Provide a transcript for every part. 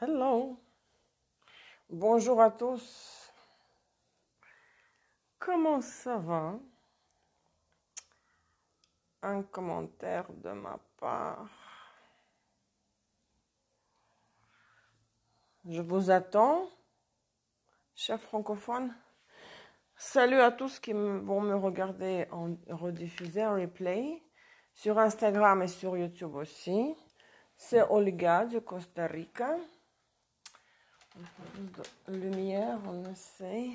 Hello, bonjour à tous. Comment ça va? Un commentaire de ma part. Je vous attends, chers francophones. Salut à tous qui vont me regarder en rediffusé, en replay, sur Instagram et sur YouTube aussi. C'est Olga du Costa Rica. Un peu plus de lumière, on essaie.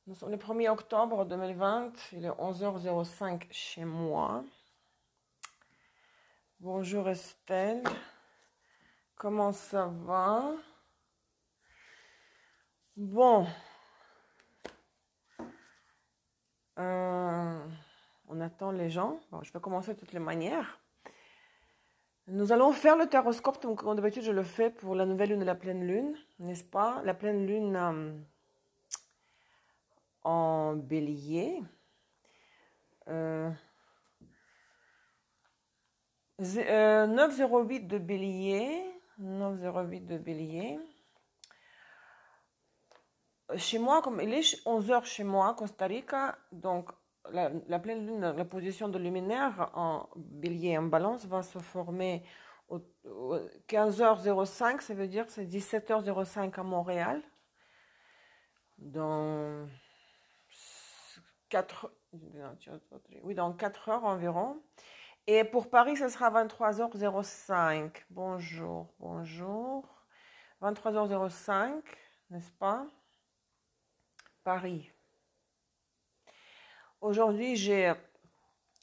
Nous sommes le 1er octobre 2020, il est 11h05 chez moi. Bonjour Estelle, comment ça va? Bon, on attend les gens. Bon, je vais commencer de toutes les manières. Nous allons faire le taroscope comme d'habitude je le fais pour la nouvelle lune et la pleine lune, n'est-ce pas? La pleine lune en bélier. 908 de bélier. 908 de bélier. Chez moi, comme il est 11h chez moi, Costa Rica, donc la pleine lune, la position de luminaire en bélier, en balance, va se former au 15h05, ça veut dire que c'est 17h05 à Montréal. Dans 4, oui, dans 4 heures environ. Et pour Paris, ce sera 23h05. Bonjour, bonjour. 23h05, n'est-ce pas? Paris. Aujourd'hui, j'ai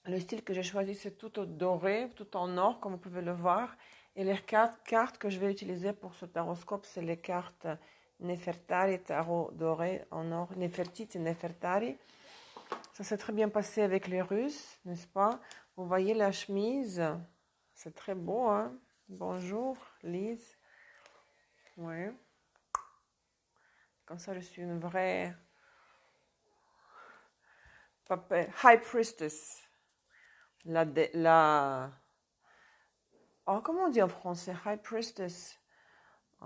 le style que j'ai choisi, c'est tout au doré, tout en or, comme vous pouvez le voir. Et les cartes que je vais utiliser pour ce taroscope, c'est les cartes Nefertari, tarot doré en or, Nefertiti, Nefertari. Ça s'est très bien passé avec les Russes, n'est-ce pas? Vous voyez la chemise, c'est très beau, hein? Bonjour, Lise. Oui. Comme ça, je suis une vraie High Priestess. Oh, comment on dit en français? High Priestess. Oh,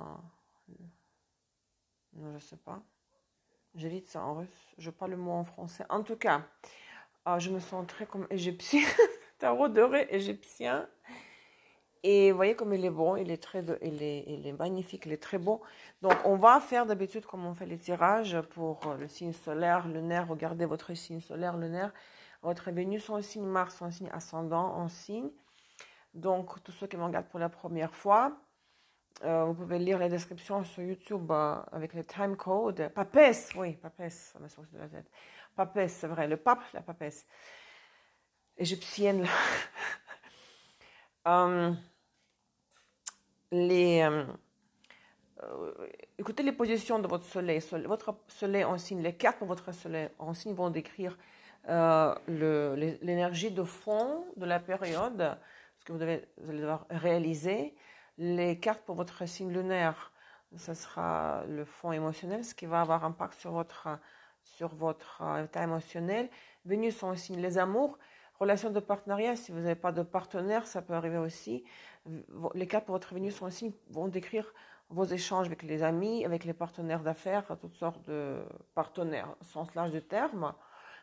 non, je sais pas. J'ai dit ça en russe. Je parle le mot en français. En tout cas, je me sens très comme égyptien. Tarot doré égyptien. Et vous voyez comme il est bon, il est magnifique, il est très beau. Donc, on va faire d'habitude comme on fait les tirages pour le signe solaire, lunaire. Regardez votre signe solaire, lunaire. Votre Vénus en signe, Mars en signe, ascendant en signe. Donc, tous ceux qui me regardent pour la première fois, vous pouvez lire les descriptions sur YouTube avec le time code. Papesse, oui, papesse, ça me sort de la tête. Papesse, c'est vrai, le pape, la papesse. Égyptienne, là. Écoutez les positions de votre soleil. Votre soleil en signe, les cartes pour votre soleil en signe vont décrire l'énergie de fond de la période, ce que vous allez devoir réaliser. Les cartes pour votre signe lunaire, ce sera le fond émotionnel, ce qui va avoir impact sur votre état émotionnel. Vénus en signe, les amours. Relation de partenariat, si vous n'avez pas de partenaire, ça peut arriver aussi. Les cartes pour votre Vénus en signe vont décrire vos échanges avec les amis, avec les partenaires d'affaires, toutes sortes de partenaires, au sens large du terme.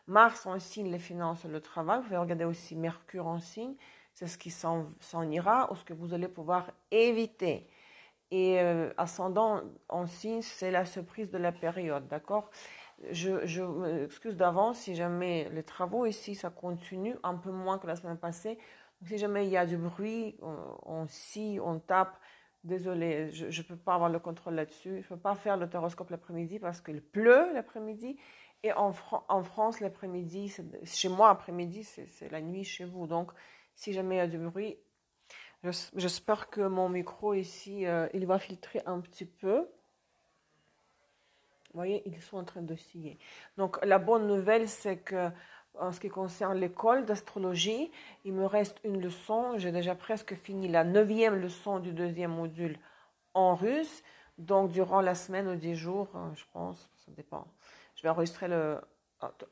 Mars en signe, les finances, le travail. Vous pouvez regarder aussi Mercure en signe, c'est ce qui s'en ira ou ce que vous allez pouvoir éviter. Et ascendant en signe, c'est la surprise de la période, d'accord? Je m'excuse d'avance si jamais les travaux ici, ça continue un peu moins que la semaine passée. Donc, si jamais il y a du bruit, on scie, on tape, désolé, je ne peux pas avoir le contrôle là-dessus. Je ne peux pas faire le taroscope l'après-midi parce qu'il pleut l'après-midi. Et en France, l'après-midi, chez moi, après-midi, c'est la nuit chez vous. Donc, si jamais il y a du bruit, j'espère que mon micro ici, il va filtrer un petit peu. Vous voyez, ils sont en train de scier. Donc, la bonne nouvelle, c'est que en ce qui concerne l'école d'astrologie, il me reste une leçon. J'ai déjà presque fini la 9e leçon du 2e module en russe. Donc, durant la semaine ou 10 jours, je pense, ça dépend. Je vais enregistrer le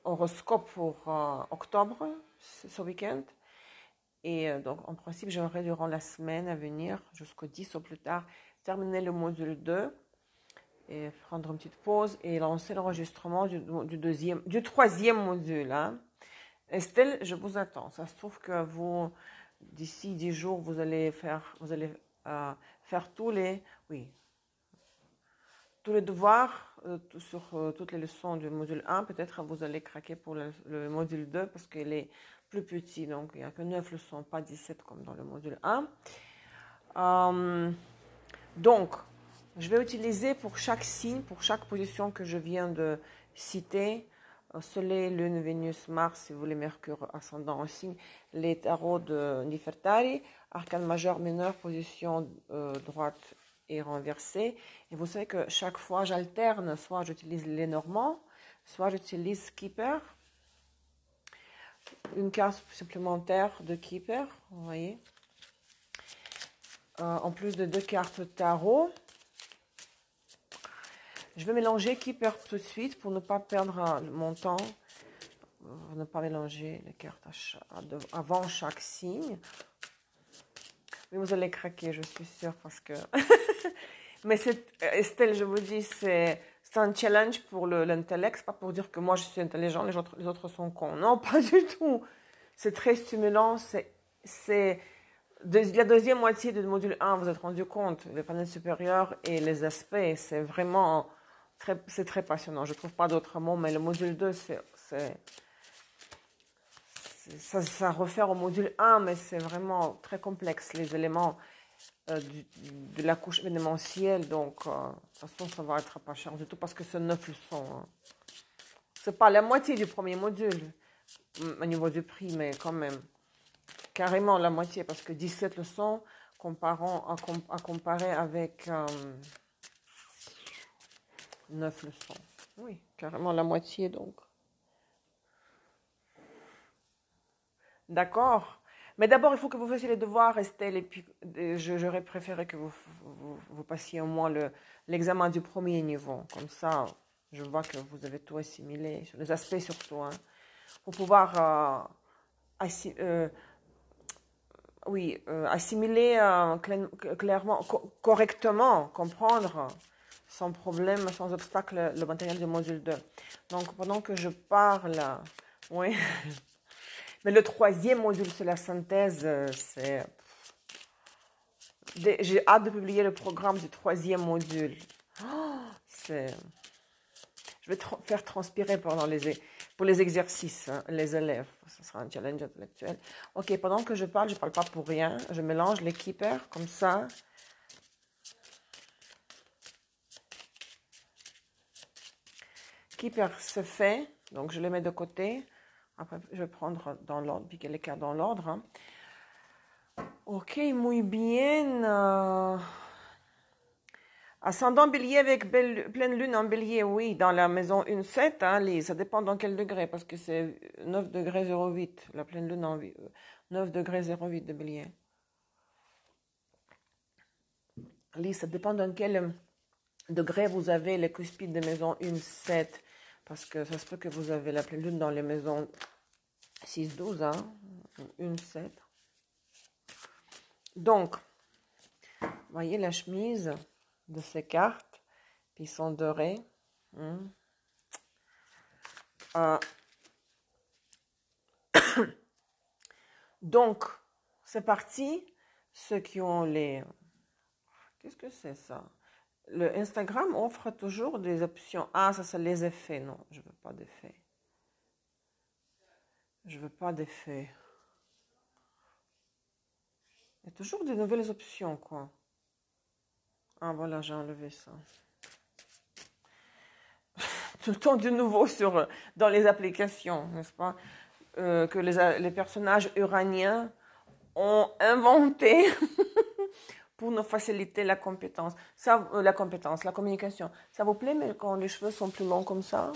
horoscope pour octobre, ce week-end. Et donc, en principe, j'aimerais durant la semaine à venir, jusqu'au 10 au plus tard, terminer le module 2 et prendre une petite pause et lancer l'enregistrement du troisième module. Hein. Estelle, je vous attends. Ça se trouve que vous, d'ici 10 jours, vous allez faire oui, tous les devoirs sur toutes les leçons du module 1. Peut-être vous allez craquer pour le module 2 parce qu'il est plus petit. Donc, il n'y a que 9 leçons, pas 17 comme dans le module 1. Donc, je vais utiliser pour chaque signe, pour chaque position que je viens de citer, Soleil, Lune, Vénus, Mars, si vous voulez, Mercure, ascendant en signe, les tarots de Nefertari, arcane majeur, mineur, position droite et renversée. Et vous savez que chaque fois, j'alterne, soit j'utilise les Normands, soit j'utilise Keeper, une carte supplémentaire de Keeper, vous voyez. En plus de 2 cartes tarot. Je vais mélanger Keeper tout de suite pour ne pas perdre mon temps, pour ne pas mélanger les cartes avant chaque signe. Mais vous allez craquer, je suis sûre, parce que... Mais Estelle, je vous dis, c'est un challenge pour l'intellect, pas pour dire que moi je suis intelligent, les autres sont cons. Non, pas du tout. C'est très stimulant, la deuxième moitié du module 1, vous êtes rendu compte, les panels supérieurs et les aspects, c'est vraiment très passionnant. Je ne trouve pas d'autres mots, mais le module 2, ça refère au module 1, mais c'est vraiment très complexe, les éléments de la couche événementielle. Donc, de toute façon, ça va être pas cher du tout parce que c'est 9 leçons. Hein. C'est pas la moitié du premier module au niveau du prix, mais quand même. Carrément la moitié, parce que 17 leçons à comparer avec 9 leçons. Oui, carrément la moitié donc. D'accord. Mais d'abord, il faut que vous fassiez les devoirs, Estelle, et puis j'aurais préféré que vous passiez au moins l'examen du premier niveau. Comme ça, je vois que vous avez tout assimilé, sur les aspects surtout, hein, pour pouvoir assimiler clairement, correctement, comprendre sans problème, sans obstacle le matériel du module 2. Donc, pendant que je parle, oui, mais le troisième module, c'est la synthèse, j'ai hâte de publier le programme du troisième module. Je vais faire transpirer pour les exercices, hein, les élèves. Ce sera un challenge intellectuel. Ok, pendant que je parle pas pour rien. Je mélange les keepers comme ça. Keeper, c'est fait. Donc, je les mets de côté. Après, je vais prendre dans l'ordre, piquer les cartes dans l'ordre. Hein. Ok, muy bien. Ascendant bélier avec pleine lune en bélier, oui, dans la maison 1-7, hein, ça dépend dans quel degré, parce que c'est 9 degrés 08, la pleine lune en 9 degrés 08 de bélier. Ça dépend dans quel degré vous avez les cuspides de maison 1-7, parce que ça se peut que vous avez la pleine lune dans les maisons 6-12, hein, 1-7. Donc, voyez la chemise de ces cartes, qui sont dorées. Donc, c'est parti. Ceux qui ont les... Qu'est-ce que c'est ça? Le Instagram offre toujours des options. Ah, ça c'est les effets. Non, je veux pas d'effets. Je veux pas d'effets. Il y a toujours des nouvelles options, quoi. Ah, voilà, j'ai enlevé ça. Tout le temps du nouveau dans les applications, n'est-ce pas? Que les personnages uraniens ont inventé pour nous faciliter la compétence. La communication. Ça vous plaît, mais quand les cheveux sont plus longs comme ça,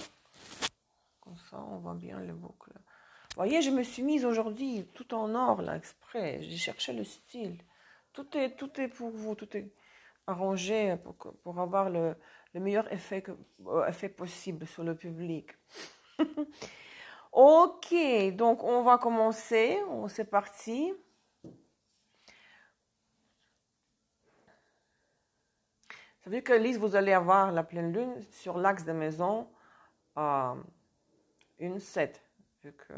on voit bien les boucles. Vous voyez, je me suis mise aujourd'hui tout en or, là, exprès. J'ai cherché le style. Tout est pour vous, tout est arrangé pour avoir le meilleur effet possible sur le public. Ok, donc on va commencer. C'est parti. Ça veut dire que Lise, vous allez avoir la pleine lune sur l'axe des maisons une 7, vu que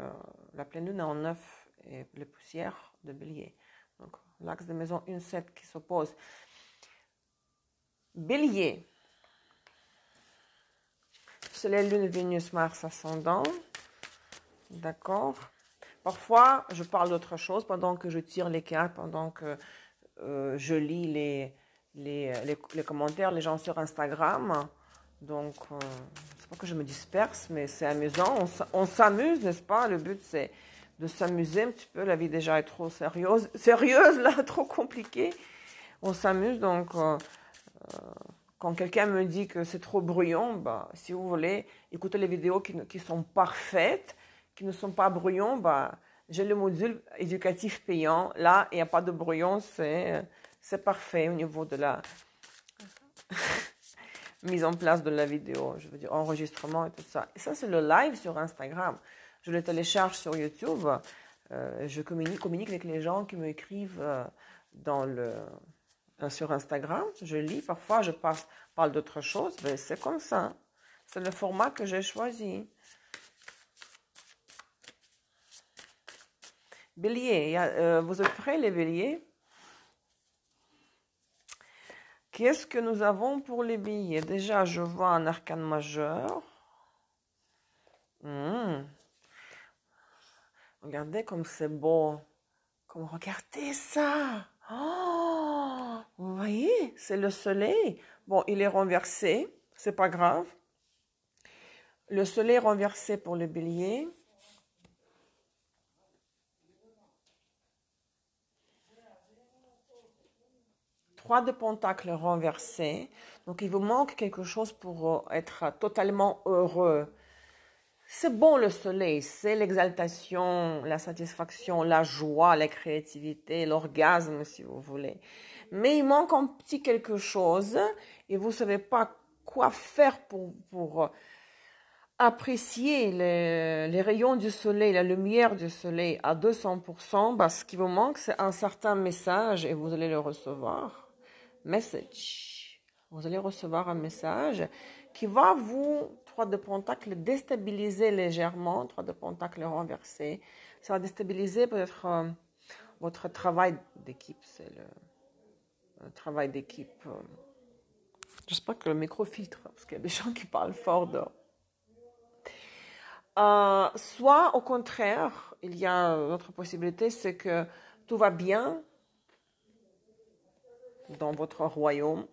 la pleine lune est en 9 et les poussières de bélier. Donc, l'axe des maisons une 7 qui s'oppose. Bélier. Soleil, lune, Vénus, Mars, ascendant. D'accord. Parfois, je parle d'autre chose pendant que je tire les cartes, pendant que je lis les commentaires, les gens sur Instagram. Donc, c'est pas que je me disperse, mais c'est amusant. On s'amuse, n'est-ce pas? Le but, c'est de s'amuser un petit peu. La vie déjà est trop sérieuse là, trop compliquée. On s'amuse, donc quand quelqu'un me dit que c'est trop bruyant, bah, si vous voulez écouter les vidéos qui sont parfaites, qui ne sont pas brouillons, bah, j'ai le module éducatif payant. Là, il n'y a pas de brouillon, c'est parfait au niveau de la mise en place de la vidéo, je veux dire enregistrement et tout ça. Et ça, c'est le live sur Instagram. Je le télécharge sur YouTube. Je communique avec les gens qui m'écrivent sur Instagram. Je lis, parfois je parle d'autre chose, mais c'est comme ça. C'est le format que j'ai choisi. Bélier, vous êtes prêts les béliers? Qu'est-ce que nous avons pour les béliers? Déjà, je vois un arcane majeur. Regardez comme c'est beau. Regardez ça. Oh, vous voyez, c'est le soleil. Bon, il est renversé, c'est pas grave. Le soleil est renversé pour le bélier. Trois de pentacles renversés. Donc, il vous manque quelque chose pour être totalement heureux. C'est bon le soleil, c'est l'exaltation, la satisfaction, la joie, la créativité, l'orgasme si vous voulez. Mais il manque un petit quelque chose et vous ne savez pas quoi faire pour apprécier les rayons du soleil, la lumière du soleil à 200%. Bah, ce qui vous manque, c'est un certain message et vous allez le recevoir. Message. Vous allez recevoir un message qui va vous, 3 de pentacles, déstabiliser légèrement, 3 de pentacles renversés. Ça va déstabiliser peut-être votre travail d'équipe. C'est le travail d'équipe. J'espère que le micro filtre, parce qu'il y a des gens qui parlent fort dehors. Soit au contraire, il y a une autre possibilité, c'est que tout va bien dans votre royaume.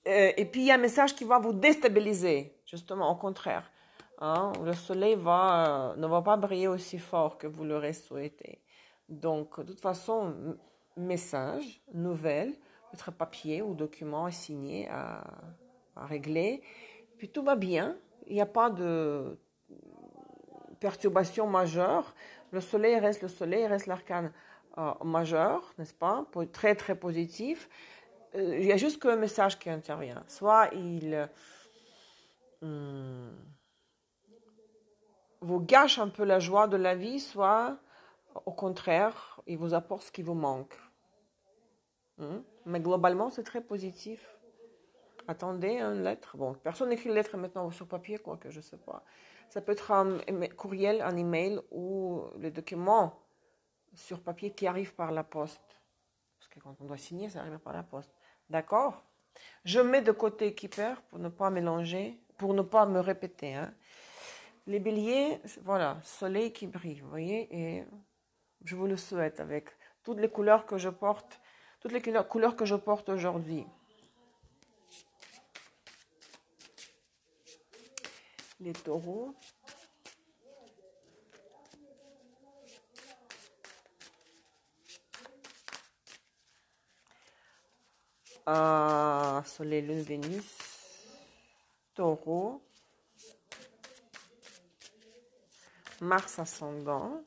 Et puis il y a un message qui va vous déstabiliser, justement, au contraire. Hein, le soleil ne va pas briller aussi fort que vous l'aurez souhaité. Donc, de toute façon, message, nouvelle, votre papier ou document à signer, à régler. Puis tout va bien. Il n'y a pas de perturbation majeure. Le soleil reste l'arcane majeur, n'est-ce pas? Très, très positif. Il y a juste qu'un message qui intervient. Soit il vous gâche un peu la joie de la vie, soit au contraire, il vous apporte ce qui vous manque. Mais globalement, c'est très positif. Attendez une lettre. Bon, personne n'écrit une lettre maintenant sur papier, quoi que je sais pas. Ça peut être un courriel, un email ou le document sur papier qui arrive par la poste. Parce que quand on doit signer, ça arrive par la poste. D'accord? Je mets de côté Keeper pour ne pas mélanger, pour ne pas me répéter. Hein. Les béliers, voilà, soleil qui brille, vous voyez, et je vous le souhaite avec toutes les couleurs que je porte, toutes les couleurs que je porte aujourd'hui. Les taureaux. Soleil, lune, Vénus. Taureau. Mars ascendant.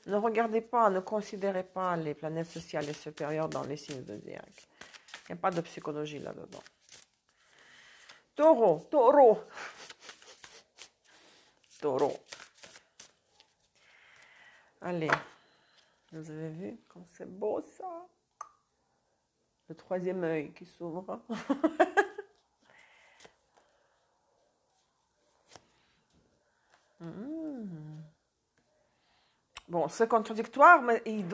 Ne regardez pas, ne considérez pas les planètes sociales et supérieures dans les signes zodiaques. Il n'y a pas de psychologie là-dedans. Taureau, taureau. Taureau. Allez, vous avez vu comme c'est beau ça? Le troisième œil qui s'ouvre. Bon, c'est contradictoire, mais il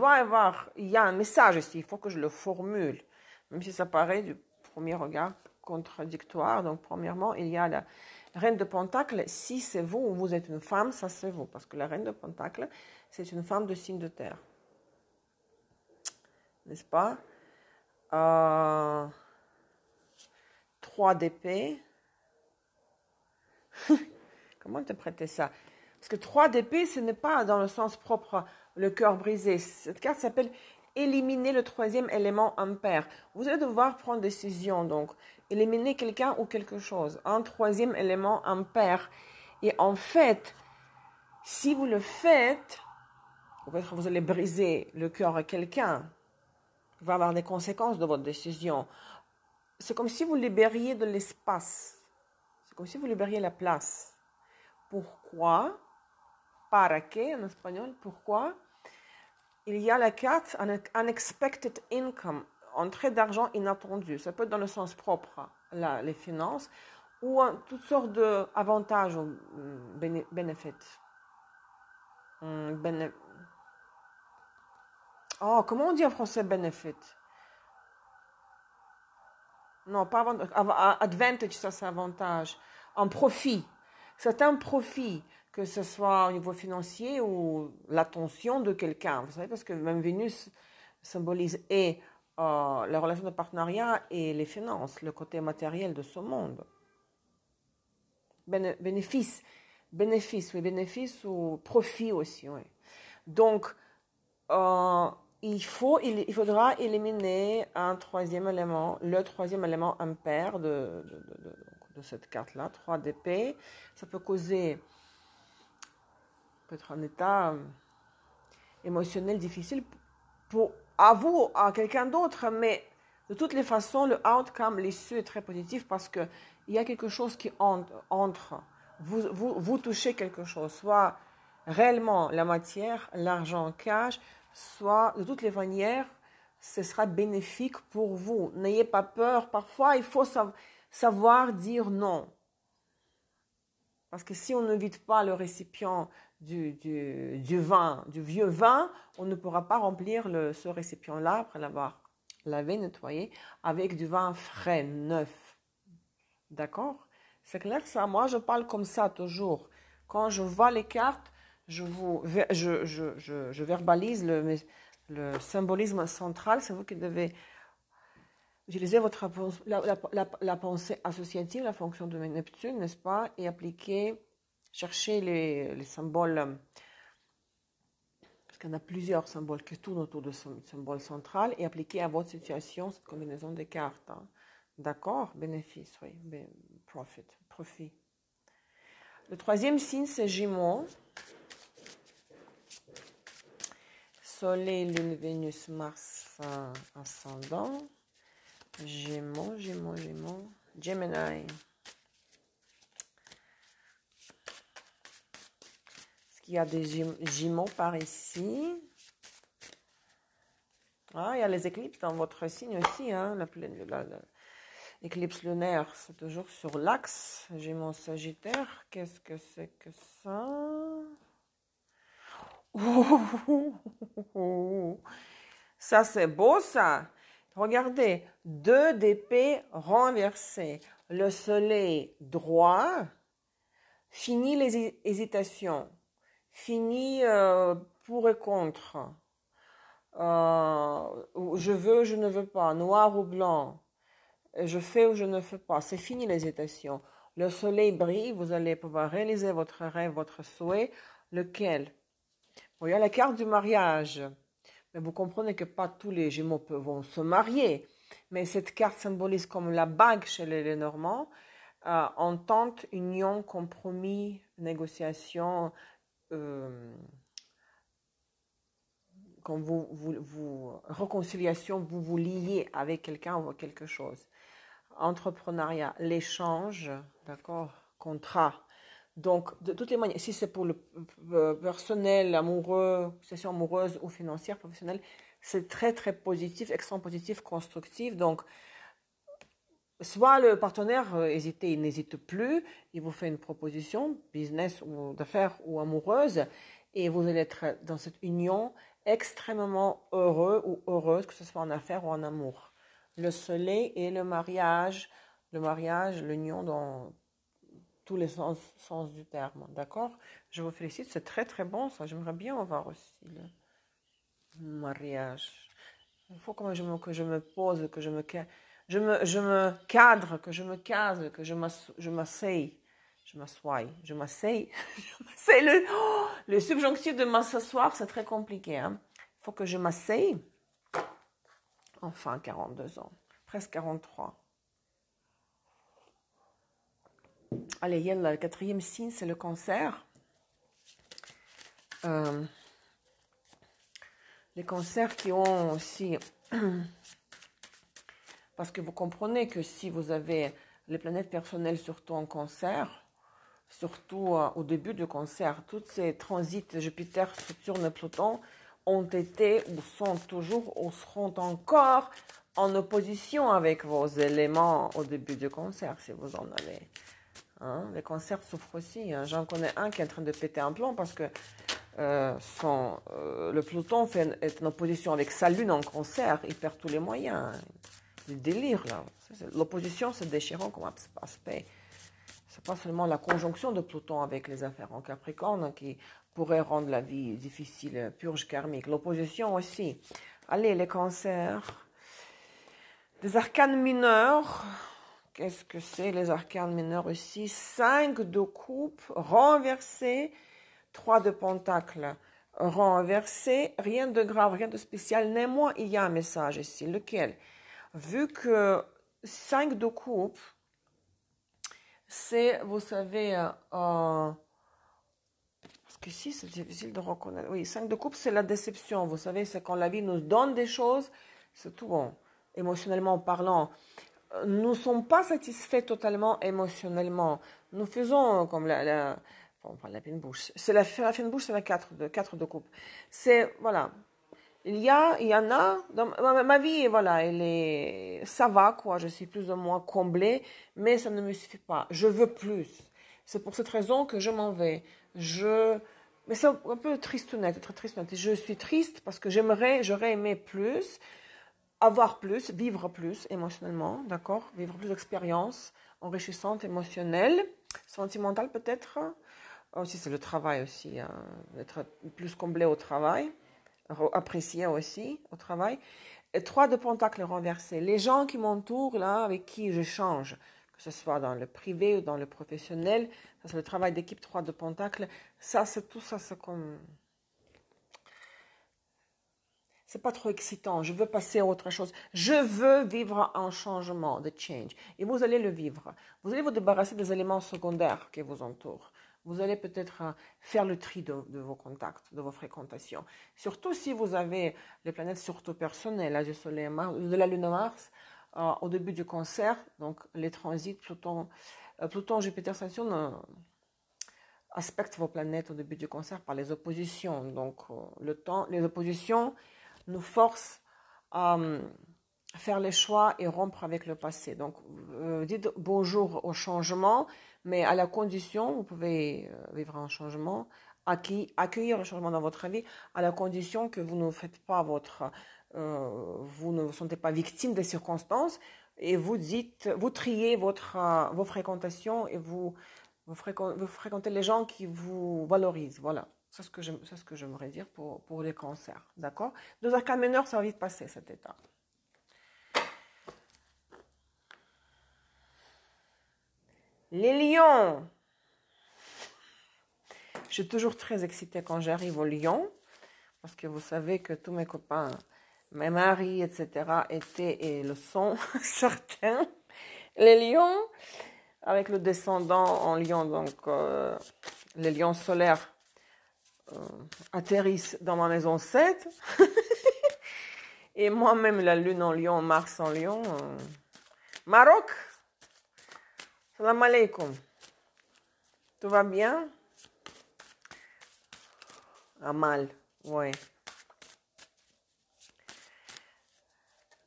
y a un message ici, il faut que je le formule, même si ça paraît du premier regard contradictoire. Donc, premièrement, il y a la reine de Pentacle. Si c'est vous ou vous êtes une femme, ça c'est vous, parce que la reine de Pentacle, c'est une femme de signe de terre. N'est-ce pas? 3 d'épée. Comment interpréter ça? Parce que 3 d'épée, ce n'est pas dans le sens propre le cœur brisé. Cette carte s'appelle éliminer le troisième élément impair. Vous allez devoir prendre décision, donc éliminer quelqu'un ou quelque chose, un troisième élément impair. Et en fait, si vous le faites, peut-être vous allez briser le cœur à quelqu'un. Il va avoir des conséquences de votre décision. C'est comme si vous libériez de l'espace. C'est comme si vous libériez la place. Pourquoi? Para qué en espagnol? Pourquoi? Il y a la carte unexpected income, entrée d'argent inattendue. Ça peut être dans le sens propre, les finances, ou toutes sortes d'avantages ou bénéfices. Oh, comment on dit en français benefit? Non, pas avantage. Advantage, ça c'est avantage. Un profit. C'est un profit, que ce soit au niveau financier ou l'attention de quelqu'un. Vous savez, parce que même Vénus symbolise et la relation de partenariat et les finances, le côté matériel de ce monde. Bénéfice, oui, bénéfice ou profit aussi, oui. Donc, il faudra éliminer un troisième élément, le troisième élément impair de cette carte-là, 3 d'épée. Ça peut causer peut-être un état émotionnel difficile à vous, à quelqu'un d'autre, mais de toutes les façons, le outcome, l'issue est très positif parce qu'il y a quelque chose qui entre. Vous touchez quelque chose, soit réellement la matière, l'argent cash, soit de toutes les manières, ce sera bénéfique pour vous. N'ayez pas peur. Parfois, il faut savoir dire non. Parce que si on ne vide pas le récipient du vin, du vieux vin, on ne pourra pas remplir ce récipient-là, après l'avoir lavé, nettoyé, avec du vin frais, neuf. D'accord? C'est clair ça? Moi, je parle comme ça toujours. Quand je vois les cartes, je verbalise le symbolisme central. C'est vous qui devez utiliser la pensée associative, la fonction de Neptune, n'est-ce pas? Et appliquer, chercher les symboles, parce qu'il y en a plusieurs symboles qui tournent autour de ce symbole central, et appliquer à votre situation cette combinaison de cartes. Hein. D'accord? Bénéfice, oui. Profit. Le troisième signe, c'est Gémeaux. Soleil, Lune, Vénus, Mars, ascendant. Gémeaux. Gemini. Est-ce qu'il y a des Gémeaux par ici? Ah, il y a les éclipses dans votre signe aussi. Hein? L'éclipse lunaire, c'est toujours sur l'axe. Gémeaux, Sagittaire. Qu'est-ce que c'est que ça? Ça, c'est beau, ça. Regardez, 2 d'épée renversées. Le soleil droit. Fini les hésitations. Fini pour et contre. Je veux, je ne veux pas. Noir ou blanc. Je fais ou je ne fais pas. C'est fini les hésitations. Le soleil brille. Vous allez pouvoir réaliser votre rêve, votre souhait. Lequel? Bon, il y a la carte du mariage. Mais vous comprenez que pas tous les Gémeaux vont se marier. Mais cette carte symbolise comme la bague chez les Normands. Entente, union, compromis, négociation. Quand réconciliation, vous vous liez avec quelqu'un ou quelque chose. Entrepreneuriat, l'échange, d'accord, contrat. Donc, de toutes les manières, si c'est pour le personnel, amoureux, situation amoureuse ou financière, professionnelle, c'est très, très positif, extrêmement positif, constructif. Donc, soit le partenaire il n'hésite plus, il vous fait une proposition, business ou d'affaires ou amoureuse, et vous allez être dans cette union extrêmement heureux ou heureuse, que ce soit en affaires ou en amour. Le soleil et le mariage, l'union dans tous les sens du terme, d'accord? Je vous félicite, c'est très très bon ça, j'aimerais bien voir aussi le mariage. Il faut que je me pose, que je me cadre, que je me case, que je m'asseye. Je m'assois. Je m'asseye. C'est le subjonctif de m'asseoir, c'est très compliqué. Hein. Il faut que je m'asseye. Enfin, 42 ans. Presque 43. Allez, il y a le quatrième signe, c'est le cancer. Les cancers qui ont aussi... Parce que vous comprenez que si vous avez les planètes personnelles, surtout en cancer, surtout au début du cancer, tous ces transits Jupiter, Saturne, Pluton ont été ou sont toujours ou seront encore en opposition avec vos éléments au début du cancer, si vous en avez. Hein? Les cancers souffrent aussi. Hein. J'en connais un qui est en train de péter un plomb parce que le Pluton est en opposition avec sa lune en cancer, il perd tous les moyens. Le délire là. L'opposition, c'est déchirant comme aspect. C'est pas seulement la conjonction de Pluton avec les affaires en Capricorne qui pourrait rendre la vie difficile, purge karmique. L'opposition aussi. Allez, les cancers. Des arcanes mineurs. Qu'est-ce que c'est les arcanes mineurs aussi? 5 de coupe renversé, 3 de pentacle renversé. Rien de grave, rien de spécial. Néanmoins, il y a un message ici. Lequel? Vu que 5 de coupe, c'est, vous savez, parce qu'ici c'est difficile de reconnaître. Oui, 5 de coupe, c'est la déception. Vous savez, c'est quand la vie nous donne des choses, c'est tout bon. Émotionnellement parlant, nous ne sommes pas satisfaits totalement émotionnellement. Nous faisons comme bon, la fine bouche. C'est la fine bouche, c'est la 4 de coupe. C'est, voilà. Il y en a, dans ma vie, voilà, ça va, quoi, je suis plus ou moins comblée, mais ça ne me suffit pas. Je veux plus. C'est pour cette raison que je m'en vais. Mais c'est un peu tristounette, très tristounette. Je suis triste parce que j'aurais aimé plus, avoir plus, vivre plus émotionnellement, d'accord? Vivre plus d'expériences enrichissantes, émotionnelles, sentimentales peut-être. Aussi, c'est le travail aussi, hein, être plus comblé au travail. Apprécié aussi au travail. Et 3 de pentacle renversés. Les gens qui m'entourent, là, avec qui je change, que ce soit dans le privé ou dans le professionnel, ça c'est le travail d'équipe, 3 de pentacle. Ça, c'est tout ça, c'est comme... C'est pas trop excitant. Je veux passer à autre chose. Je veux vivre un changement, de change. Et vous allez le vivre. Vous allez vous débarrasser des éléments secondaires qui vous entourent. Vous allez peut-être faire le tri de vos contacts, de vos fréquentations. Surtout si vous avez les planètes surtout personnelles, là, du Soleil, de la Lune Mars, au début du cancer, donc les transits, Pluton, Jupiter, Saturne, aspectent vos planètes au début du cancer par les oppositions. Donc les oppositions nous forcent à faire les choix et rompre avec le passé. Donc, dites bonjour au changement, mais à la condition, vous pouvez vivre un changement, accueillir le changement dans votre vie, à la condition que vous ne faites pas vous ne vous sentez pas victime des circonstances et vous triez vos fréquentations et vous fréquentez les gens qui vous valorisent. Voilà. C'est ce que j'aimerais dire pour les cancers. D'accord? 2 arcanes mineurs, ça va vite passer cet état. Les lions. Je suis toujours très excitée quand j'arrive au Lion, parce que vous savez que tous mes copains, mes maris, etc., étaient et le sont certains. Les lions, avec le descendant en lion, donc les lions solaires atterrissent dans ma maison 7. Et moi-même, la lune en lion, Mars en lion. Maroc, salam alaikum. Tout va bien? Amal, ouais.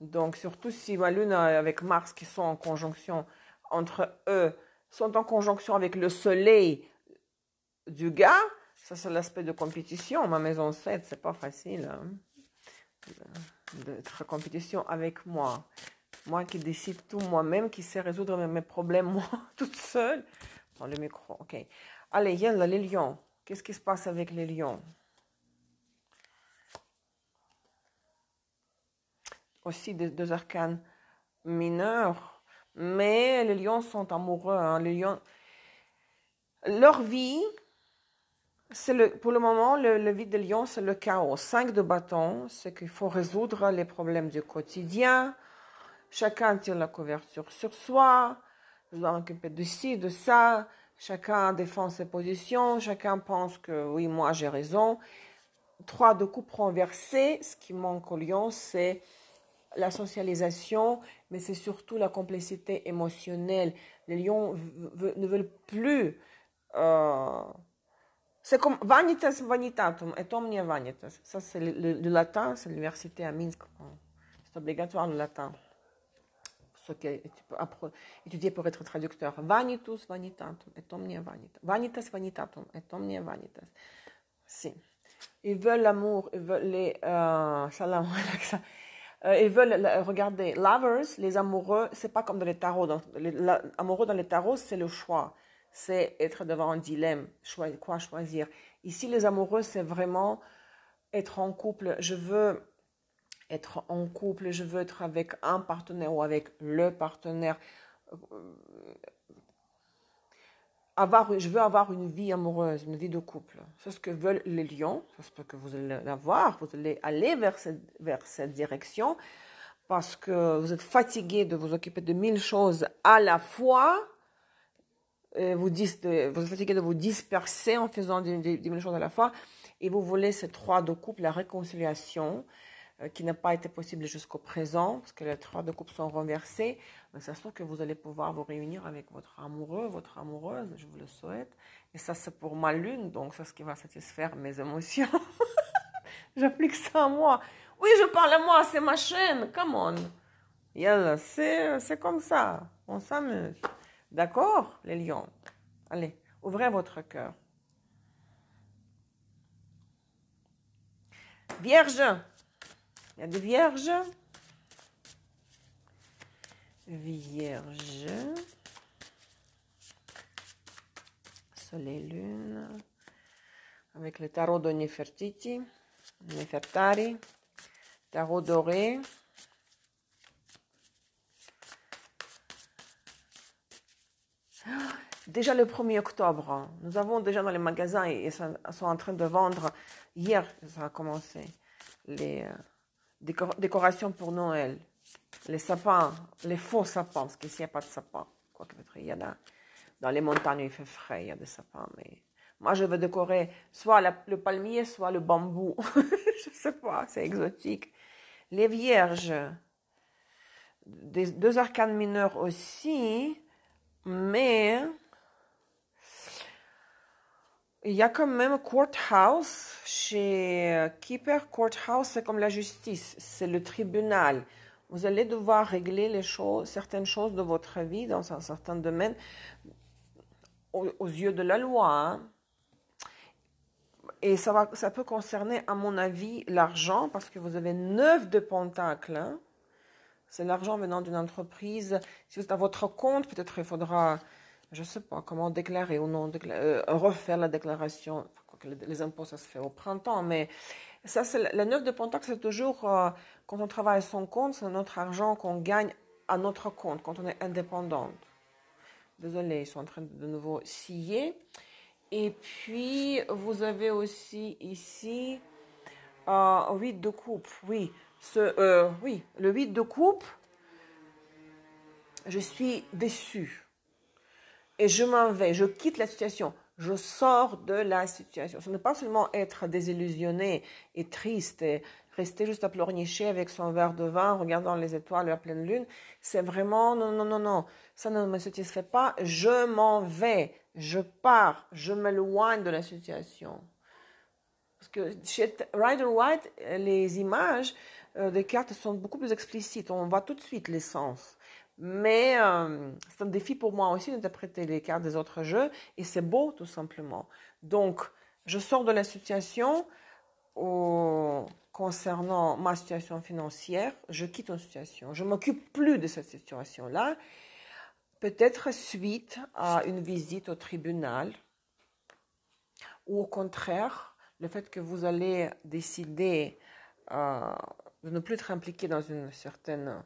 Donc, surtout si la Lune avec Mars qui sont en conjonction entre eux, sont en conjonction avec le Soleil du gars, ça c'est l'aspect de compétition. Ma maison 7, c'est pas facile hein, d'être en compétition avec moi. Moi qui décide tout moi-même, qui sais résoudre mes problèmes moi, toute seule. Dans le micro, ok. Allez, yalla, les lions. Qu'est-ce qui se passe avec les lions? Aussi deux arcanes mineurs. Mais les lions sont amoureux. Hein. Les lions, leur vie, pour le moment, le vie des lions, c'est le chaos. 5 de bâton, c'est qu'il faut résoudre les problèmes du quotidien. Chacun tire la couverture sur soi. Je dois m'occuper de ci, de ça. Chacun défend ses positions. Chacun pense que oui, moi j'ai raison. 3 de coupe renversée. Ce qui manque aux lions, c'est la socialisation, mais c'est surtout la complicité émotionnelle. Les lions ne veulent plus. C'est comme vanitas vanitatum et omnia vanitas. Ça, c'est le latin, c'est l'université à Minsk. C'est obligatoire le latin. Ce que tu peux étudier pour être traducteur. Vanitus vanitatum et omnia vanitas. Vanitas vanitatum et omnia vanitas. Si. Ils veulent l'amour, ils veulent salam, ils veulent, regardez, lovers, les amoureux, c'est pas comme dans les tarots. Amoureux dans les tarots, c'est le choix. C'est être devant un dilemme, quoi choisir. Ici, les amoureux, c'est vraiment être en couple. Je veux être en couple, je veux être avec un partenaire ou avec le partenaire. Je veux avoir une vie amoureuse, une vie de couple. C'est ce que veulent les lions. J'espère que vous allez l'avoir. Vous allez aller vers cette direction parce que vous êtes fatigué de vous occuper de 1000 choses à la fois. Vous êtes fatigué de vous disperser en faisant des 1000 choses à la fois. Et vous voulez ces 3 de couple, la réconciliation, qui n'a pas été possible jusqu'au présent, parce que les 3 de coupe sont renversés. Mais ça se trouve que vous allez pouvoir vous réunir avec votre amoureux, votre amoureuse, je vous le souhaite. Et ça, c'est pour ma lune, donc c'est ce qui va satisfaire mes émotions. J'applique ça à moi. Oui, je parle à moi, c'est ma chaîne, come on. Yalla, c'est comme ça, on s'amuse. D'accord, les lions? Allez, ouvrez votre cœur. Vierge. Il y a des vierges. Vierge. Soleil, lune. Avec le tarot de Nefertiti. Nefertari. Tarot doré. Déjà le 1er octobre. Nous avons déjà dans les magasins, ils sont en train de vendre. Hier, ça a commencé. Les décorations pour Noël. Les sapins, les faux sapins, parce qu'ici il n'y a pas de sapin. Quoique il y en a. Dans les montagnes, il fait frais, il y a des sapins. Mais moi, je veux décorer soit le palmier, soit le bambou. Je ne sais pas, c'est exotique. Les vierges, 2 arcanes mineurs aussi, mais il y a quand même courthouse. Chez Keeper, courthouse, c'est comme la justice, c'est le tribunal. Vous allez devoir régler certaines choses de votre vie dans un certain domaine aux yeux de la loi. Hein. Et ça peut concerner, à mon avis, l'argent, parce que vous avez 9 de pentacles. Hein. C'est l'argent venant d'une entreprise. Si vous êtes à votre compte, peut-être il faudra, je ne sais pas comment déclarer ou non, refaire la déclaration. Les impôts, ça se fait au printemps, mais ça, c'est la 9 de pentacles, c'est toujours, quand on travaille à son compte, c'est notre argent qu'on gagne à notre compte, quand on est indépendante. Désolée, ils sont en train de nouveau scier. Et puis, vous avez aussi ici 8 de coupe. Oui, oui, le 8 de coupe, je suis déçue. Et je m'en vais, je quitte la situation. Je sors de la situation. Ce n'est pas seulement être désillusionné et triste et rester juste à pleurnicher avec son verre de vin, en regardant les étoiles à pleine lune. C'est vraiment, non, non, non, non. Ça ne me satisfait pas. Je m'en vais. Je pars. Je m'éloigne de la situation. Parce que chez Rider White, les images, des cartes sont beaucoup plus explicites. On voit tout de suite les sens. Mais c'est un défi pour moi aussi d'interpréter les cartes des autres jeux. Et c'est beau, tout simplement. Donc, je sors de la situation concernant ma situation financière. Je quitte une situation. Je ne m'occupe plus de cette situation-là. Peut-être suite à une visite au tribunal. Ou au contraire, le fait que vous allez décider de ne plus être impliqué dans un certain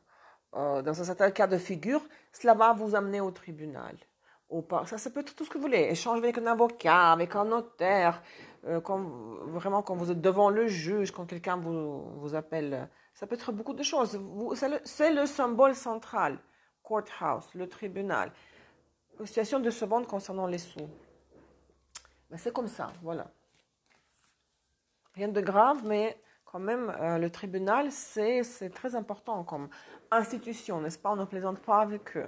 cas de figure, cela va vous amener au tribunal. Ça peut être tout ce que vous voulez. Échanger avec un avocat, avec un notaire, vraiment quand vous êtes devant le juge, quand quelqu'un vous appelle. Ça peut être beaucoup de choses. C'est le symbole central. Courthouse, le tribunal. Une situation de se vendre concernant les sous. Ben, c'est comme ça, voilà. Rien de grave, mais quand même, le tribunal, c'est très important comme institution, n'est-ce pas? On ne plaisante pas avec eux.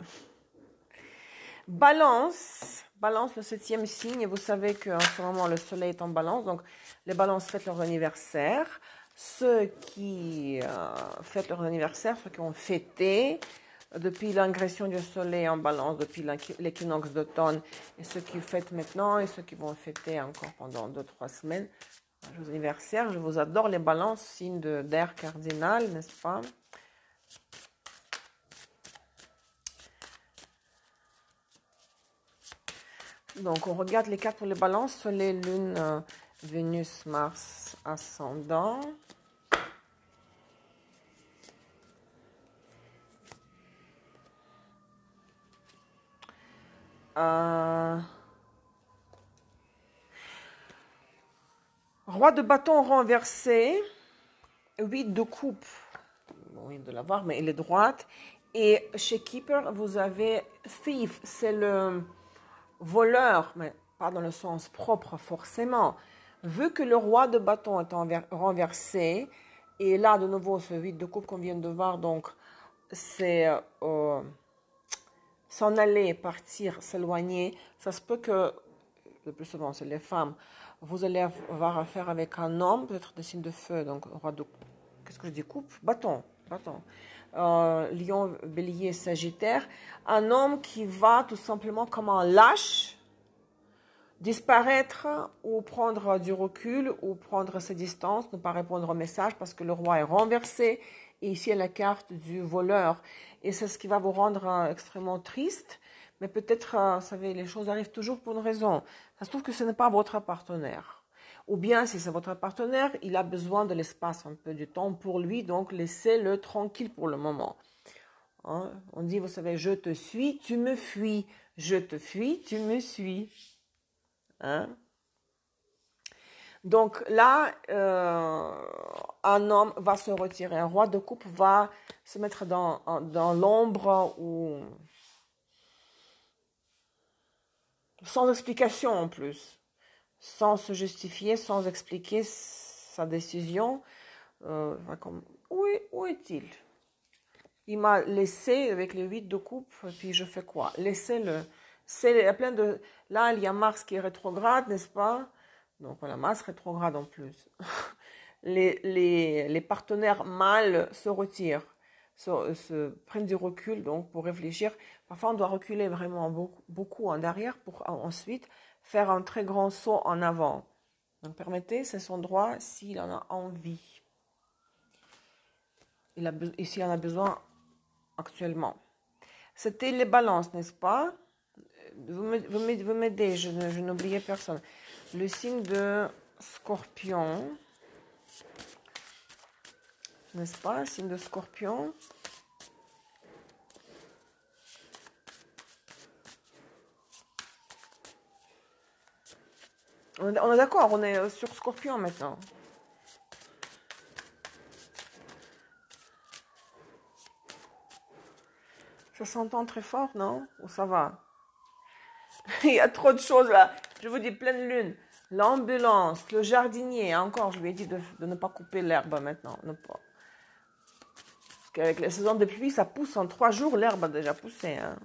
Balance, le 7e signe. Vous savez qu'en ce moment, le soleil est en balance. Donc, les balances fêtent leur anniversaire. Ceux qui fêtent leur anniversaire, ceux qui ont fêté depuis l'ingression du soleil en balance, depuis l'équinoxe d'automne, et ceux qui fêtent maintenant, et ceux qui vont fêter encore pendant 2-3 semaines, joyeux anniversaire. Je vous adore les balances, signe d'air cardinal, n'est-ce pas? Donc, on regarde les cartes pour les balances, soleil, lune, Vénus, Mars, ascendant. Roi de bâton renversé, 8 de coupe. Bon, il vient de l'avoir, mais elle est droite. Et chez Keeper, vous avez Thief, c'est le voleur, mais pas dans le sens propre forcément. Vu que le roi de bâton est renversé, et là de nouveau ce 8 de coupe qu'on vient de voir, donc c'est s'en aller, partir, s'éloigner. Ça se peut que, le plus souvent c'est les femmes, vous allez avoir affaire avec un homme, peut-être de signe de feu, donc roi de, qu'est-ce que je dis, coupe, bâton. Lion, bélier, sagittaire. Un homme qui va tout simplement comme un lâche disparaître ou prendre du recul ou prendre ses distances, ne pas répondre au message parce que le roi est renversé. Et ici, il y a la carte du voleur. Et c'est ce qui va vous rendre extrêmement triste. Mais peut-être, vous savez, les choses arrivent toujours pour une raison. Ça se trouve que ce n'est pas votre partenaire. Ou bien, si c'est votre partenaire, il a besoin de l'espace, un peu du temps pour lui. Donc, laissez-le tranquille pour le moment. Hein? On dit, vous savez, je te suis, tu me fuis. Je te fuis, tu me suis. Hein? Donc là, un homme va se retirer. Un roi de coupe va se mettre dans l'ombre ou sans explication en plus, sans se justifier, sans expliquer sa décision. Où est-il? Il m'a laissé avec les 8 de coupe, puis je fais quoi? Laissez-le. C'est plein de... Là, il y a Mars qui est rétrograde, n'est-ce pas? Donc voilà, Mars rétrograde en plus. Les partenaires mâles se retirent, se prennent du recul donc pour réfléchir. Parfois, on doit reculer vraiment beaucoup en arrière pour ensuite faire un très grand saut en avant. Donc permettez, c'est son droit s'il en a envie. Et s'il en a besoin actuellement. C'était les balances, n'est-ce pas? Vous m'aidez, je n'oubliais personne. Le signe de Scorpion, n'est-ce pas? Signe de Scorpion. On est d'accord, on est sur Scorpion maintenant. Ça s'entend très fort, non? Ou ça va? Il y a trop de choses là. Je vous dis pleine lune. L'ambulance, le jardinier. Encore, je lui ai dit de ne pas couper l'herbe maintenant. Ne pas. Parce qu'avec la saison de pluie, ça pousse en 3 jours. L'herbe a déjà poussé. Hein.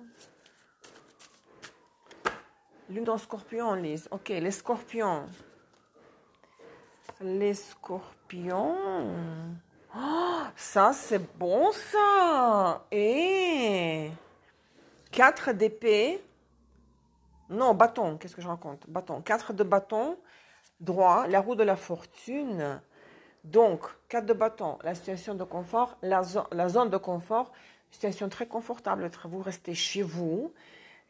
Lune en scorpion, Lise. Ok, les scorpions. Les scorpions. Ça, c'est bon, ça. Et 4 d'épée. Non, bâton. Qu'est-ce que je raconte? Bâton. 4 de bâton. Droit. La roue de la fortune. Donc, 4 de bâton. La situation de confort. La zone de confort. Situation très confortable. Vous restez chez vous.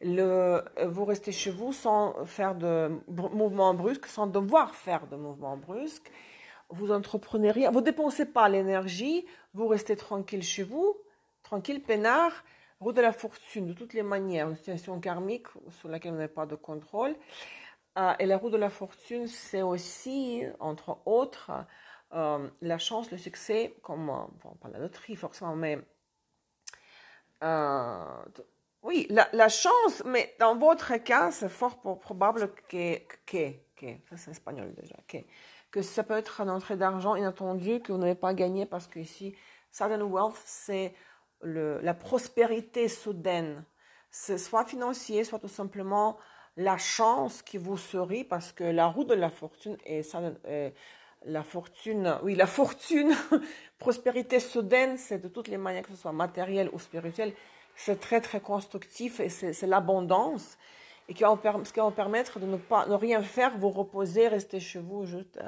Vous restez chez vous sans faire de mouvements brusques, sans devoir faire de mouvements brusques. Vous entreprenez rien, vous dépensez pas l'énergie, vous restez tranquille chez vous, tranquille, peinard, roue de la fortune, de toutes les manières, une situation karmique sur laquelle vous n'avez pas de contrôle. Et la roue de la fortune, c'est aussi, entre autres, la chance, le succès, comme, bon, pas la loterie forcément, mais euh, oui, la chance, mais dans votre cas, c'est fort probable ça c'est espagnol déjà, que ça peut être une entrée d'argent inattendue que vous n'avez pas gagné parce que ici, sudden wealth, c'est la prospérité soudaine. C'est soit financier, soit tout simplement la chance qui vous sourit parce que la roue de la fortune la fortune, oui, la fortune, prospérité soudaine, c'est de toutes les manières, que ce soit matériel ou spirituel, c'est très très constructif et c'est l'abondance et ce qui va vous permettre de ne rien faire, vous reposer, rester chez vous, juste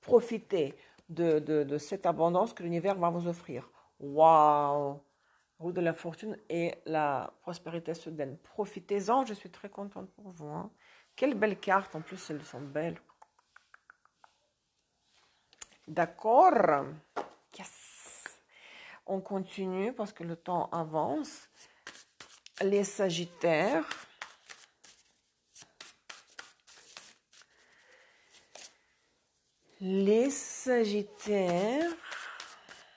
profiter de cette abondance que l'univers va vous offrir. Waouh! Roue de la fortune et la prospérité soudaine. Profitez-en, je suis très contente pour vous. Hein. Quelle belle carte, en plus elles sont belles. D'accord. Yes. On continue parce que le temps avance. Les Sagittaires. Les Sagittaires.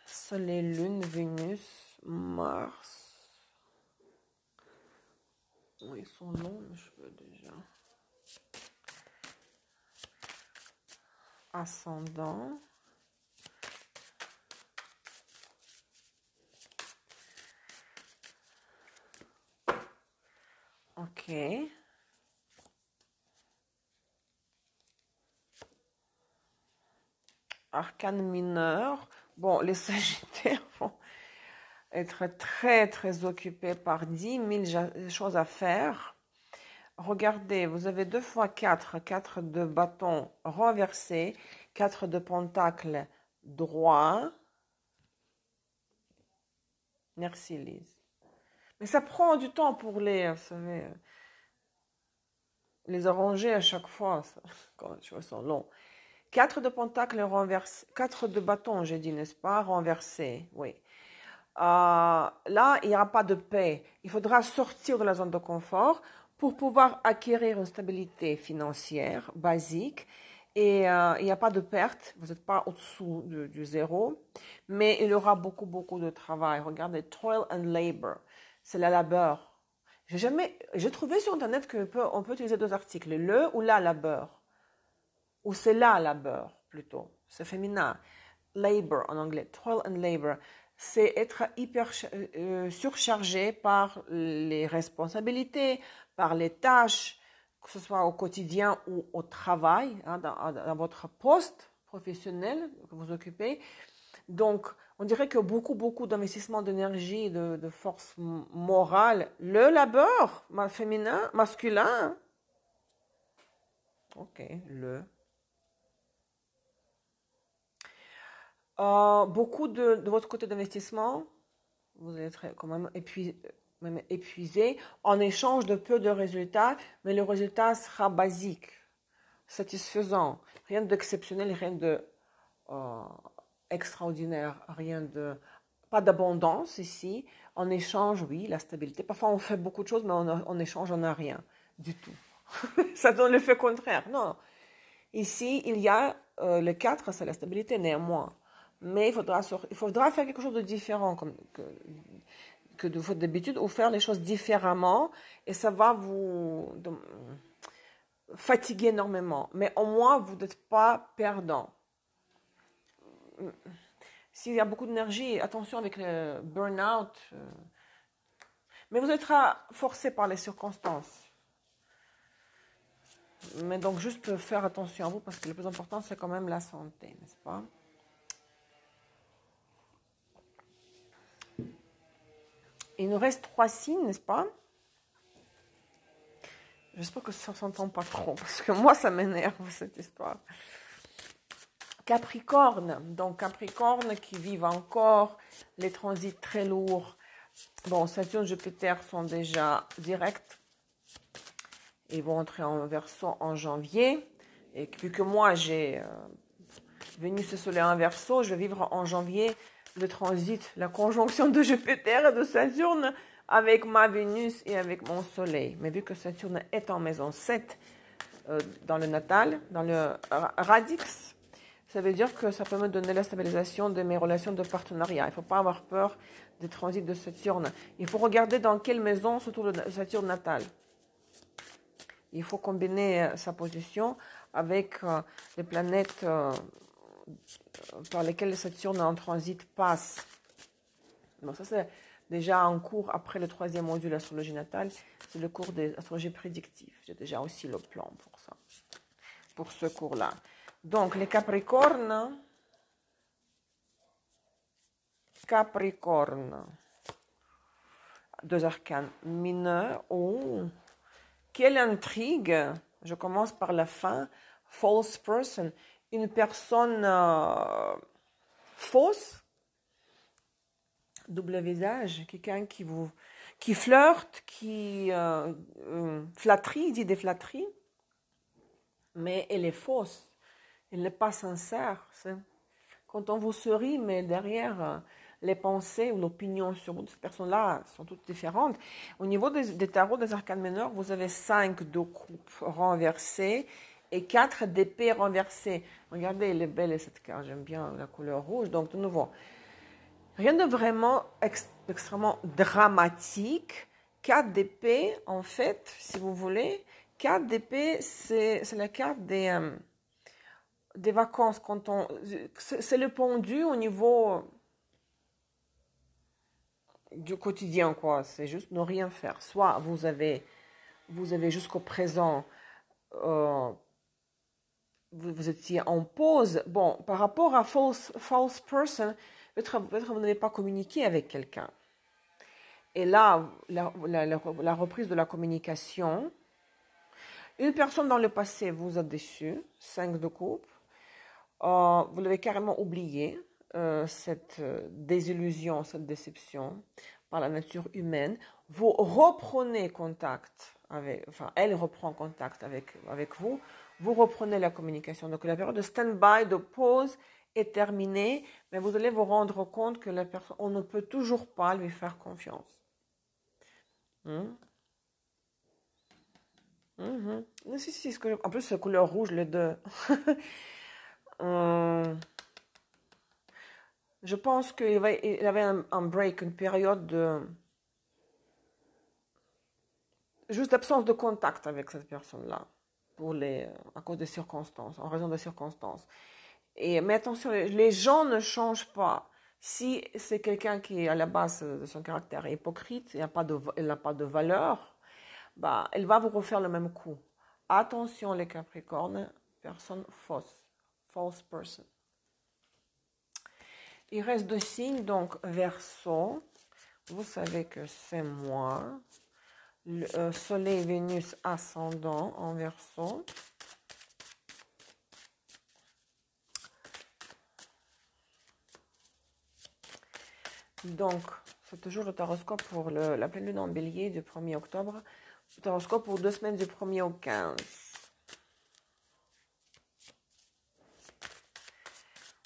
Soleil, Lune, Vénus, Mars. Oh, ils sont longs, mes cheveux déjà. Ascendant. Ok. Arcane mineur. Bon, les Sagittaires vont être très, très occupés par 10 000 choses à faire. Regardez, vous avez 2 fois 4, 4 de bâton renversé, 4 de pentacle droit. Merci Lise. Mais ça prend du temps pour vous savez, les arranger à chaque fois, ça, quand les choses sont longs. 4 de pentacle renversé, 4 de bâton, j'ai dit, n'est-ce pas, renversé, oui. Là, il n'y aura pas de paix. Il faudra sortir de la zone de confort pour pouvoir acquérir une stabilité financière basique. Et il n'y a pas de perte, vous n'êtes pas au-dessous du zéro, mais il y aura beaucoup, beaucoup de travail. Regardez, toil and labor, c'est la labeur. J'ai trouvé sur Internet qu'on peut utiliser 2 articles, le ou la labeur, ou c'est la labeur plutôt, c'est féminin. Labor en anglais, toil and labor, c'est être hyper surchargé par les responsabilités, par les tâches, que ce soit au quotidien ou au travail, hein, dans votre poste professionnel que vous occupez. Donc, on dirait que beaucoup, beaucoup d'investissement d'énergie, de force morale, le labeur féminin, masculin. Ok, beaucoup de votre côté d'investissement, vous allez être quand même épuisé en échange de peu de résultats, mais le résultat sera basique, satisfaisant, rien d'exceptionnel, rien de extraordinaire, pas d'abondance ici. En échange, oui, la stabilité. Parfois, on fait beaucoup de choses, mais en échange, on n'a rien du tout. Ça donne l'effet contraire. Non. Ici, il y a le 4, c'est la stabilité néanmoins. Mais il faudra faire quelque chose de différent que de votre d'habitude ou faire les choses différemment et ça va vous fatiguer énormément. Mais au moins, vous n'êtes pas perdant. S'il y a beaucoup d'énergie, attention avec le burn-out. Mais vous êtes forcé par les circonstances. Mais donc, juste faire attention à vous parce que le plus important, c'est quand même la santé, n'est-ce pas? Il nous reste 3 signes, n'est-ce pas? J'espère que ça ne s'entend pas trop, parce que moi, ça m'énerve, cette histoire. Capricorne. Donc, Capricorne qui vivent encore les transits très lourds. Bon, Saturne, Jupiter sont déjà directs. Ils vont entrer en Verseau en janvier. Et vu que moi, j'ai Vénus et Soleil en Verseau, je vais vivre en janvier le transit, la conjonction de Jupiter et de Saturne avec ma Vénus et avec mon Soleil. Mais vu que Saturne est en maison 7 dans le natal, dans le radix, ça veut dire que ça peut me donner la stabilisation de mes relations de partenariat. Il ne faut pas avoir peur des transits de Saturne. Il faut regarder dans quelle maison se trouve le Saturne natal. Il faut combiner sa position avec les planètes par lesquelles le Saturne en transit passe. Bon, ça c'est déjà en cours après le 3e module d'astrologie natale. C'est le cours d'astrologie prédictive. J'ai déjà aussi le plan pour ça, pour ce cours-là. Donc, les Capricornes. Capricorne. 2 arcanes mineurs. Oh, quelle intrigue! Je commence par la fin. False person. Une personne fausse. Double visage. Quelqu'un qui flirte, qui flatterie, dit des flatteries. Mais elle est fausse. Elle n'est pas sincère. Quand on vous sourit, mais derrière, les pensées ou l'opinion sur cette personne-là sont toutes différentes. Au niveau des tarots des arcanes mineurs, vous avez 5 de coupe renversés et 4 d'épée renversés. Regardez, elle est belle cette carte. J'aime bien la couleur rouge. Donc, de nouveau, rien de vraiment extrêmement dramatique. 4 d'épée, en fait, si vous voulez. 4 d'épée, c'est la carte des vacances. C'est le pendu au niveau du quotidien, quoi. C'est juste ne rien faire. Soit vous avez jusqu'au présent, vous étiez en pause. Bon, par rapport à false person, peut-être vous n'avez pas communiqué avec quelqu'un. Et là, la reprise de la communication, une personne dans le passé vous a déçu, 5 de coupe. Vous l'avez carrément oublié, cette désillusion, cette déception par la nature humaine. Vous reprenez contact elle reprend contact avec vous. Vous reprenez la communication. Donc la période de stand-by, de pause est terminée, mais vous allez vous rendre compte que la personne, on ne peut toujours pas lui faire confiance. Si, en plus, c'est couleur rouge, les deux. Je pense qu'il avait un break, une période juste d'absence de contact avec cette personne-là, à cause des circonstances, en raison des circonstances. Mais attention, les gens ne changent pas. Si c'est quelqu'un qui, à la base de son caractère, est hypocrite, il n'a pas de valeur, elle va vous refaire le même coup. Attention les Capricornes, personne fausse, false person. Il reste 2 signes, donc Verseau, vous savez que c'est moi, Soleil, Vénus, ascendant en Verseau. Donc, c'est toujours le taroscope pour la pleine lune en bélier du 1er octobre, le taroscope pour 2 semaines du 1er au 15.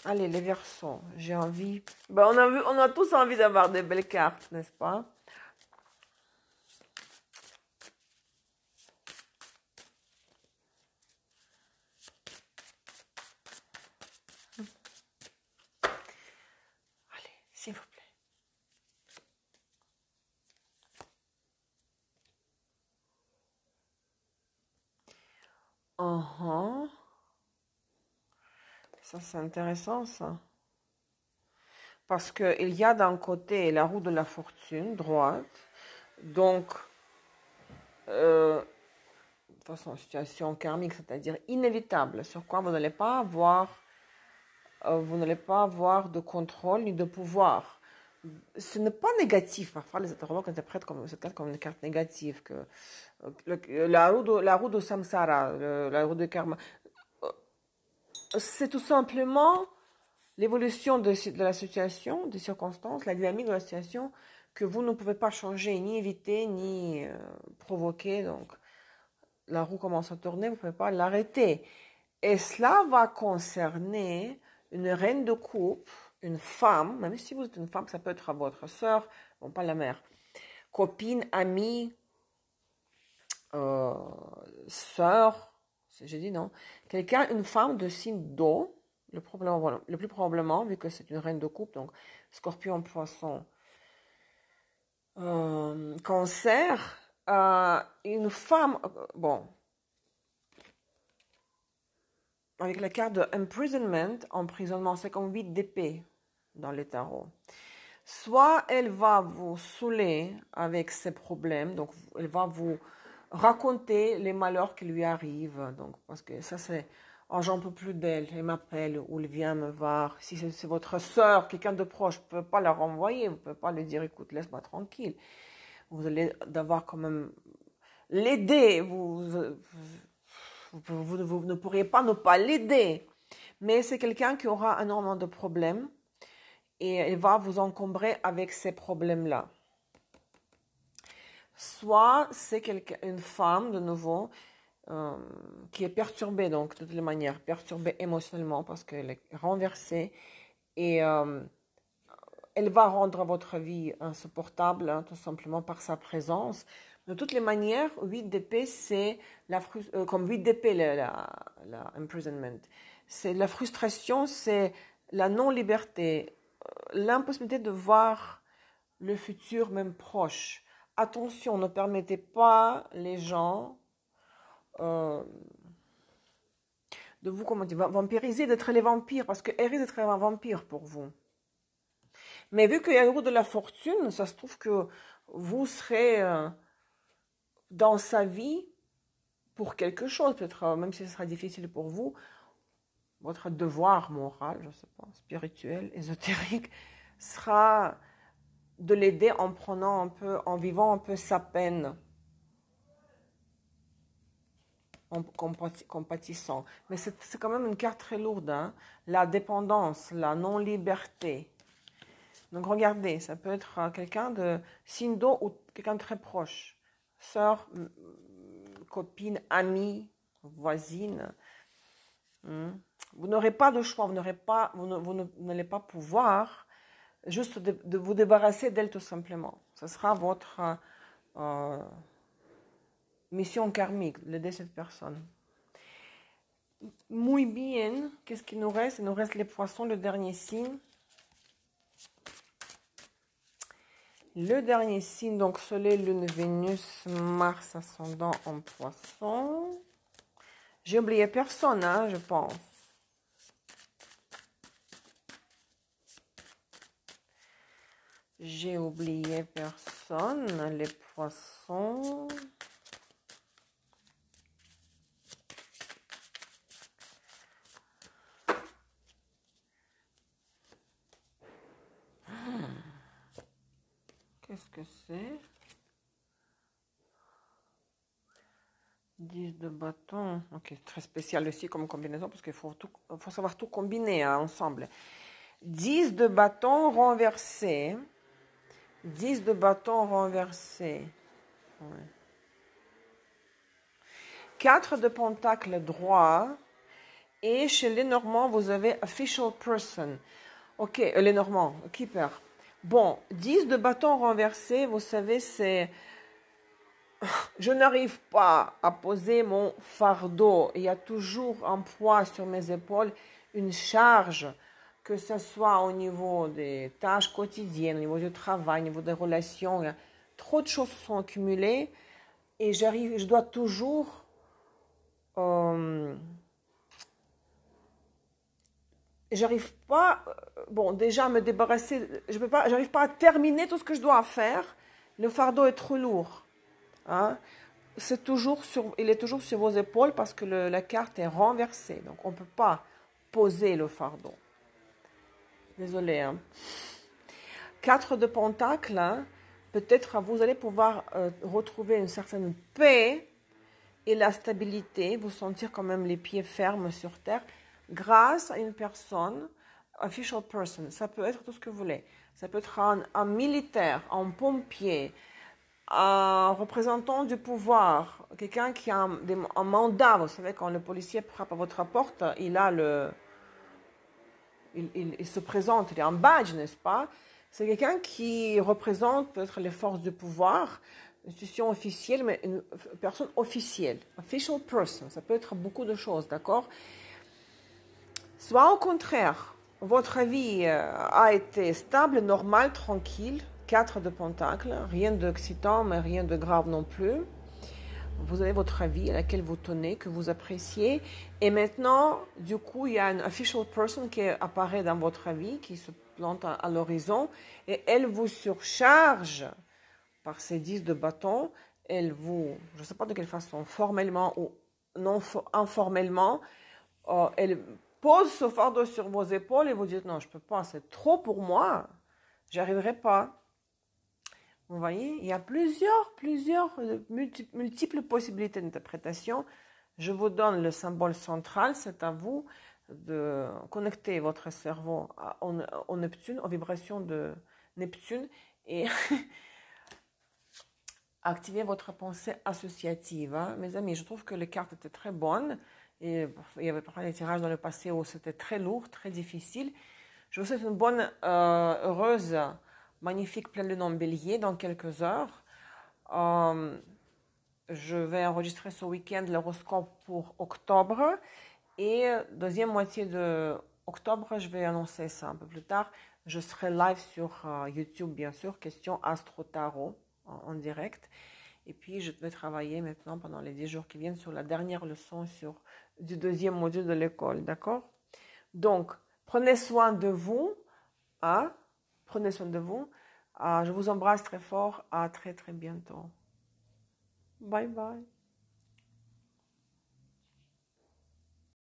Allez, les Verseaux, j'ai envie. On a tous envie d'avoir des belles cartes, n'est-ce pas? Allez, s'il vous plaît. Ça, c'est intéressant, ça. Parce qu'il y a d'un côté la roue de la fortune, droite. Donc, de toute façon, situation karmique, c'est-à-dire inévitable, sur quoi vous n'allez pas avoir de contrôle ni de pouvoir. ce n'est pas négatif. Parfois, les astrologues interprètent cette carte comme une carte négative. Que, la roue de samsara, la roue de karma, c'est tout simplement l'évolution de la situation, des circonstances, la dynamique de la situation que vous ne pouvez pas changer, ni éviter, ni provoquer. Donc, la roue commence à tourner, vous ne pouvez pas l'arrêter. Et cela va concerner une reine de coupe, une femme, même si vous êtes une femme, ça peut être votre soeur, bon, pas la mère, copine, amie, sœur, j'ai dit non, quelqu'un, une femme de signe d'eau, le plus probablement, vu que c'est une reine de coupe, donc scorpion, poisson, cancer, une femme, bon, avec la carte de imprisonment, emprisonnement, c'est comme 8 d'épée dans les tarots. Soit elle va vous saouler avec ses problèmes, donc elle va vous raconter les malheurs qui lui arrivent, donc parce que ça c'est, oh j'en peux plus d'elle, elle m'appelle ou elle vient me voir. Si c'est votre soeur, quelqu'un de proche, vous ne pouvez pas la renvoyer, vous ne pouvez pas lui dire écoute laisse-moi tranquille. Vous allez devoir quand même l'aider, vous ne pourriez pas ne pas l'aider, mais c'est quelqu'un qui aura énormément de problèmes et elle va vous encombrer avec ces problèmes-là. Soit c'est une femme, de nouveau, qui est perturbée, donc de toutes les manières, perturbée émotionnellement parce qu'elle est renversée et elle va rendre votre vie insupportable, hein, tout simplement par sa présence. De toutes les manières, 8 d'épée, c'est comme 8 d'épée, la imprisonment. C'est la frustration, c'est la non-liberté, l'impossibilité de voir le futur même proche. Attention, ne permettez pas les gens de vous, comment dire, vampiriser, d'être les vampires, parce que Aries est un vampire pour vous. Mais vu qu'il y a le roue de la fortune, ça se trouve que vous serez dans sa vie pour quelque chose, peut-être même si ce sera difficile pour vous, votre devoir moral, je ne sais pas, spirituel, ésotérique, sera de l'aider en prenant un peu, en vivant un peu sa peine, en compatissant. Mais c'est quand même une carte très lourde, hein? La dépendance, la non-liberté. Donc regardez, ça peut être quelqu'un de signe d'eau ou quelqu'un de très proche. Sœur, copine, amie, voisine. Vous n'aurez pas de choix, vous n'allez pas pouvoir juste de vous débarrasser d'elle tout simplement. Ce sera votre mission karmique, d'aider cette personne. Muy bien, qu'est-ce qu'il nous reste? Il nous reste les poissons, le dernier signe. Le dernier signe, donc Soleil, Lune, Vénus, Mars, ascendant en poisson. J'ai oublié personne, hein, je pense. J'ai oublié personne, les poissons. Qu'est-ce que c'est? 10 de bâton. Ok, très spécial aussi comme combinaison parce qu'il faut savoir tout combiner, hein, ensemble. 10 de bâton renversé. 10 de bâton renversé. Ouais. 4 de pentacle droit. Et chez les Normands, vous avez official person. Ok, les Normands, keeper. Bon, 10 de bâton renversé, vous savez, c'est... Je n'arrive pas à poser mon fardeau. Il y a toujours un poids sur mes épaules, une charge, que ce soit au niveau des tâches quotidiennes, au niveau du travail, au niveau des relations. Il y a trop de choses sont accumulées et je dois toujours j'arrive pas, bon, déjà à me débarrasser, j'arrive pas à terminer tout ce que je dois faire. Le fardeau est trop lourd. Hein? Il est toujours sur vos épaules parce que la carte est renversée. Donc, on ne peut pas poser le fardeau. Désolée. Hein? 4 de Pentacles, hein, peut-être vous allez pouvoir retrouver une certaine paix et la stabilité, vous sentir quand même les pieds fermes sur terre, grâce à une personne, official person. Ça peut être tout ce que vous voulez. Ça peut être un militaire, un pompier, un représentant du pouvoir, quelqu'un qui a un mandat. Vous savez, quand le policier frappe à votre porte, il se présente, il a un badge, n'est-ce pas? C'est quelqu'un qui représente peut-être les forces du pouvoir, une institution officielle, mais une personne officielle, official person. Ça peut être beaucoup de choses, d'accord? Soit au contraire, votre vie a été stable, normale, tranquille, 4 de Pentacles, rien d'excitant, mais rien de grave non plus. Vous avez votre vie à laquelle vous tenez, que vous appréciez. Et maintenant, du coup, il y a une official person qui apparaît dans votre vie, qui se plante à l'horizon, et elle vous surcharge par ses 10 de bâton. Elle vous, je ne sais pas de quelle façon, formellement ou non informellement, elle pose ce fardeau sur vos épaules et vous dites non, je ne peux pas, c'est trop pour moi, j'y arriverai pas. Vous voyez, il y a plusieurs multiples possibilités d'interprétation. Je vous donne le symbole central, c'est à vous de connecter votre cerveau au Neptune, aux vibrations de Neptune et activer votre pensée associative. Hein. Mes amis, je trouve que les cartes étaient très bonnes. Et il y avait parfois des tirages dans le passé où c'était très lourd, très difficile. Je vous souhaite une bonne, heureuse, magnifique pleine lune en bélier dans quelques heures. Je vais enregistrer ce week-end l'horoscope pour octobre. Et deuxième moitié de octobre, je vais annoncer ça un peu plus tard. Je serai live sur YouTube, bien sûr, question Astro Tarot en direct. Et puis, je vais travailler maintenant pendant les 10 jours qui viennent sur la dernière leçon du deuxième module de l'école, d'accord? Donc, prenez soin de vous, hein? Prenez soin de vous. Je vous embrasse très fort. À très, très bientôt. Bye bye.